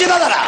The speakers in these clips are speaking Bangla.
যে দাদারা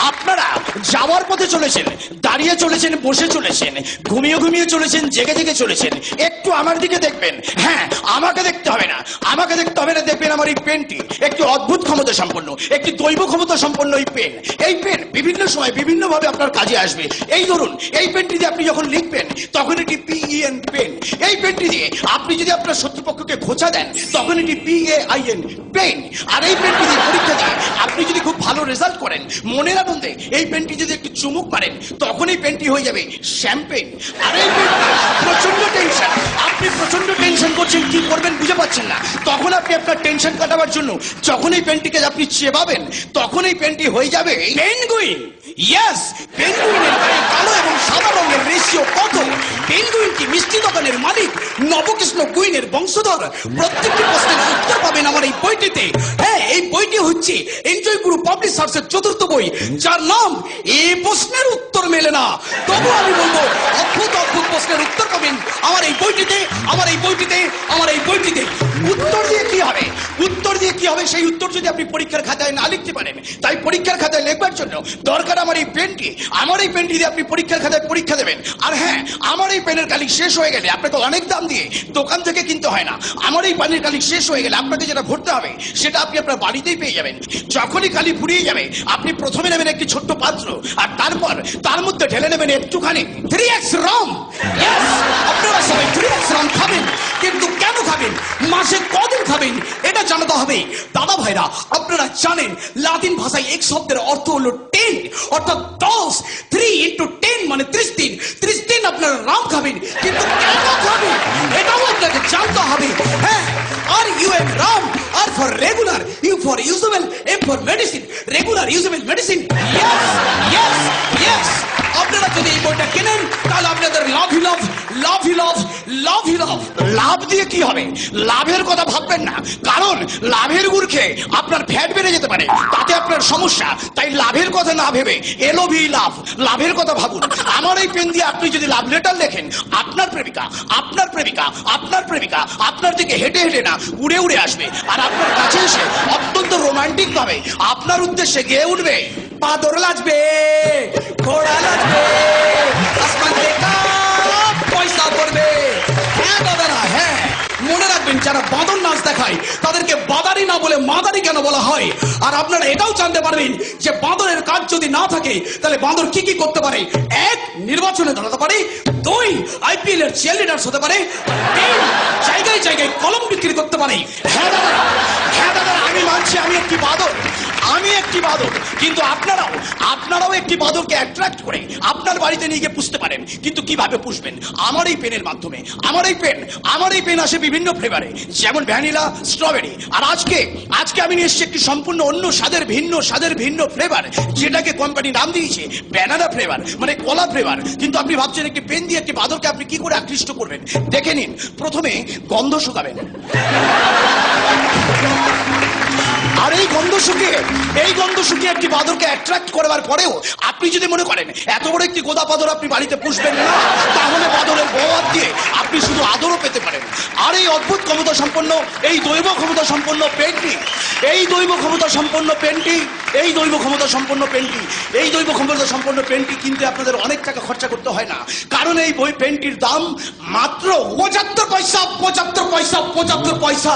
আপনারা যাওয়ার পথে চলেছেন, দাঁড়িয়ে চলেছেন, বসে চলেছেন, ঘুমিয়ে ঘুমিয়ে চলেছেন, জেগে জেগে চলেছেন, একটু আমার দিকে দেখবেন। হ্যাঁ, আমাকে দেখতে হবে না, আমাকে দেখতে হবে না। দেখবেন আমার এই পেনটি একটি অদ্ভুত ক্ষমতা সম্পন্ন, একটি দৈব ক্ষমতা সম্পন্ন এই পেন। এই পেন বিভিন্ন সময় বিভিন্ন ভাবে আপনার কাজে আসবে। এই ধরুন, এই পেনটি দিয়ে আপনি যখন লিখবেন তখন এটি PEN পেন। এই পেনটি দিয়ে আপনি যদি আপনার শত্রুপক্ষকে খোঁচা দেন তখন এটি PAIN পেন। আর এই পেনটি দিয়ে পরীক্ষা দিয়ে আপনি যদি খুব ভালো রেজাল্ট করেন, মনের আনন্দে এই পেনটি যদি একটু চুমুক মারেন তখন এই পেনটি হয়ে যাবে শ্যাম্পেন। আর এই পেনটি প্রচন্ড টেনশন, আপনি প্রচন্ড টেনশন করছেন, কি করবেন বুঝে পাচ্ছেন না, তখন আপনি আপনার টেনশন কাটাবার জন্য যখন এই পেনটিকে আপনি চেবাবেন তখন এই পেনটি হয়ে যাবে পেনগুইন। ইয়েস, পেনগুইনের গায়ে কালো এবং সাদা রঙের রেশিও কত? পেনগুইন কি মিষ্টি দোকানের মালিক নবকৃষ্ণ গুইনের বংশধর? প্রত্যেকটি প্রশ্নের উত্তর পাবেন আমার এই বইটিতে। হ্যাঁ, এই বইটি হচ্ছে এনজয় গুরু পাবলিশার্সের চতুর্থ বই, যার নাম এই প্রশ্নের উত্তর মেলে না। তবু আমি বলবো অদ্ভুত অদ্ভুত প্রশ্নের উত্তর পাবেন আমার এই বইটিতে, আমার এই বইটিতে, আমার এই বইটিতে। উত্তর দিয়ে কি হবে? উত্তর দিয়ে কি হবে? সেই উত্তর যদি আপনি পরীক্ষার খাতায় না লিখতে পারেন, তাই পরীক্ষার খাতায় লিখবার জন্য দরকার আমার এই পেনটি। আমার এই পেনটি দিয়ে আপনি পরীক্ষার খাতায় পরীক্ষা দেবেন। আর হ্যাঁ, আমার এই পেনের কালি শেষ হয়ে গেলে আপনাকে অনেক দাম দিয়ে দোকান থেকে কিনতে হয় না। আমার এই পেনের কালি শেষ হয়ে গেলে আপনাকে যেটা ভরতে হবে সেটা আপনি আপনার বাড়িতেই পেয়ে যাবেন। যখনই কালি ফুরিয়ে যাবে আপনি প্রথমে নেবেন একটি ছোট্ট পাত্র, আর তারপর তার মধ্যে ঢেলে নেবেন একটুখানি 3x রাম। ইয়েস, আপনারা সবাই 3x রাম খাবেন, কিন্তু কেন খাবেন, মাসে কদিন খাবেন এটা জানাতে হবে। দাদা ভাইরা, আপনারা জানেন লাতিন ভাষায় এক শব্দের অর্থ হলো 10, অর্থাৎ 10। 3 × 10 মানে 30 দিন। 30 দিন আপনারা রাম খাবেন, কিন্তু কেন খাবেন এটাও আপনাকে জানতে হবে। হ্যাঁ, RUM Ram, R for regular, U for usable, M for medicine, regular usable medicine. Yes, yes, yes. আপনারা যদি এই বইটা কেনেন তাহলে আপনাদের লাভই লাভ, লাভই লাভ, লাভই লাভ। লাভ দিয়ে কি হবে? লাভের কথা ভাববেন না, কারণ লাভের গুড় খেয়ে আপনার ফ্যাট বেড়ে যেতে পারে, তাতে আপনার সমস্যা। তাই লাভের কথা না ভেবে LOV লাভ, লাভের কথা ভাবুন। আমার এই পেন দিয়ে আপনি যদি লাভ লেটার লেখেন, আপনার প্রেমিকা, আপনার প্রেমিকা, আপনার প্রেমিকা আপনার দিকে হেঁটে হেঁটে না উড়ে উড়ে আসবে, আর আপনার কাছে এসে অত্যন্ত রোমান্টিক ভাবে আপনার উদ্দেশ্যে গেয়ে উঠবে, বাদর লাজবে, ঘোড়া লাজবে, আসমান থেকে পয়সা পড়বে। হ্যাঁ দাদারা, হ্যাঁ, মনে রাখবেন যারা বাঁদর নাচ দেখায় তাদেরকে বাদারি না বলে মাদারি কেন বলা হয়। আর আপনারা এটাও জানতে পারবেন যে বাঁদরের কাজ যদি না থাকে তাহলে বাঁদর কি কি করতে পারে। 1, নির্বাচনে দাঁড়াতে পারে। 2, IPL এর চিয়ারলিডার্স হতে পারে। 3, জায়গায় জায়গায় কলম বিক্রি করতে পারে। হ্যাঁ দাদারা, হ্যাঁ দাদারা, আমি মানছি আমি একটি বাঁদর, আমি একটি বাঁদর, কিন্তু আপনারাও একটি বাঁদরকে অ্যাট্রাক্ট করে আপনার বাড়িতে নিয়ে গিয়ে পুষতে পারেন। কিন্তু কিভাবে পুষবেন? আমার এই পেনের মাধ্যমে। আমার এই পেন আসে বিভিন্ন ফ্লেভারে, যেমন ভ্যানিলা, স্ট্রবেরি। আর আজকে আমি নিয়ে এসেছি একটি সম্পূর্ণ অন্য স্বাদের ভিন্ন ফ্লেভার, যেটাকে কোম্পানি নাম দিয়েছে ব্যানানা ফ্লেভার, মানে কলা ফ্লেভার। কিন্তু আপনি ভাবছেন একটি পেন দিয়ে একটি বাঁদরকে আপনি কি করে আকৃষ্ট করবেন? দেখে নিন, প্রথমে গন্ধ শুকাবেন, আর এই গন্ধ শুকিয়ে একটি বাঁদরকে অ্যাট্রাক্ট করবার পরেও আপনি যদি মনে করেন এত বড় একটি গোদা বাঁদর আপনি বাড়িতে পুষবেন না, তাহলে বাঁদরের বওয়াত দিয়ে আপনি শুধু আদরও পেতে পারেন। আর এই অদ্ভুত ক্ষমতা সম্পন্ন, এই দৈব ক্ষমতা সম্পন্ন পেনটি, এই দৈব ক্ষমতা সম্পন্ন পেনটি, এই দৈব ক্ষমতা সম্পন্ন পেনটি, এই দৈব ক্ষমতা সম্পন্ন পেনটি কিনতে আপনাদের অনেক টাকা খরচা করতে হয় না, কারণ এই বই পেনটির দাম মাত্র 75 পয়সা, 75 পয়সা, 75 পয়সা।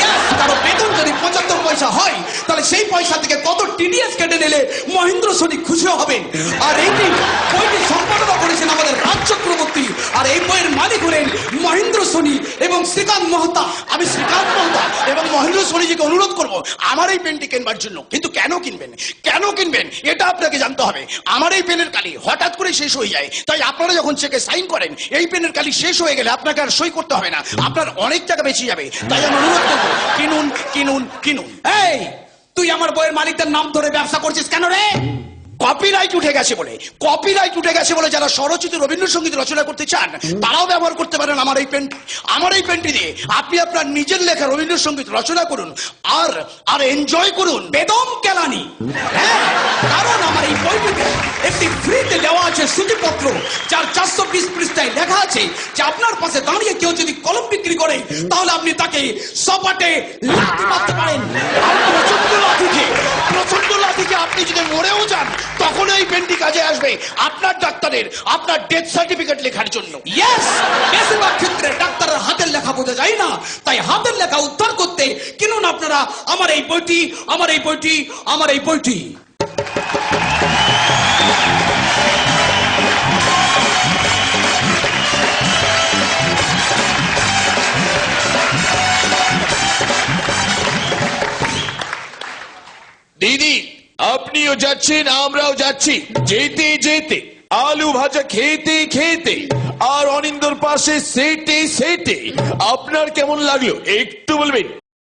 ইয়েস, কারো বেতন যদি 75 পয়সা হয় তাহলে সেই পয়সা থেকে কত TDS কেটে নিলে মহেন্দ্র সোনি খুশি হবেন। আর এইটি বইটি সম্পাদনা করেছেন আমাদের রাজ চক্রবর্তী, আর এই বইয়ের মালিক হলেন মহেন্দ্র সোনি এবং শ্রীকান্ত মহতা। আমি শ্রীকান্ত মহতা এবং মহেন্দ্র সোনিজিকে অনুরোধ করব আমার এই পেনটি কেনবার জন্য। কিন্তু কেন কিনবেন এটা আপনাকে জানতে হবে। আমার এই পেনের কালি হঠাৎ করে শেষ হয়ে যায়, তাই আপনারা যখন চেকে সাইন করেন এই পেনের কালি শেষ হয়ে গেলে আপনাকে আর সই করতে হবে না, আপনার অনেক টাকা বেঁচে যাবে। তাই আমি অনুরোধ করবো, কিনুন কিনুন কিনুন। এই, তুই আমার বইয়ের মালিকদের নাম ধরে ব্যবসা করছিস কেন রে? কপিরাইট উঠে গেছে বলে যারা স্বরচিত রবীন্দ্রসঙ্গীত রচনা করতে চান তারাও ব্যবহার করতে পারেন আমার এই পেনটি। আমার এই পেনটি দিয়ে আপনি আপনার নিজের লেখা রবীন্দ্রসঙ্গীত রচনা করুন আর এনজয় করুন বেদম কেলানি। হ্যাঁ, কারণ আমার এই বইটিতে একটি ফ্রিতে দেওয়া আছে সূচিপত্র, যার 420 পৃষ্ঠায় লেখা আছে যে আপনার পাশে দাঁড়িয়ে কেউ যদি কলম বিক্রি করে তাহলে আপনি তাকে সপাটে লাথি মারতে পারেন। আর প্রচন্ড লাথিকে আপনি যদি মরেও যান তখন এই পেনটি কাজে আসবে আপনার ডাক্তারের আপনার ডেথ সার্টিফিকেট লেখার জন্য। ইয়েস, বেশিরভাগ ক্ষেত্রে ডাক্তারের হাতের লেখা বোঝা যায় না, তাই হাতের লেখা উদ্ধার করতে কিনুন আপনারা আমার এই বইটি, আমার এই বইটি, আমার এই বইটি। দিদি আপনিও যাচ্ছেন, আমরাও যাচ্ছি। যেতে যেতে আলু ভাজা খেতে খেতে আর অনিন্দর পাশে সেটে সেটে আপনার কেমন লাগলো একটু বলবেন?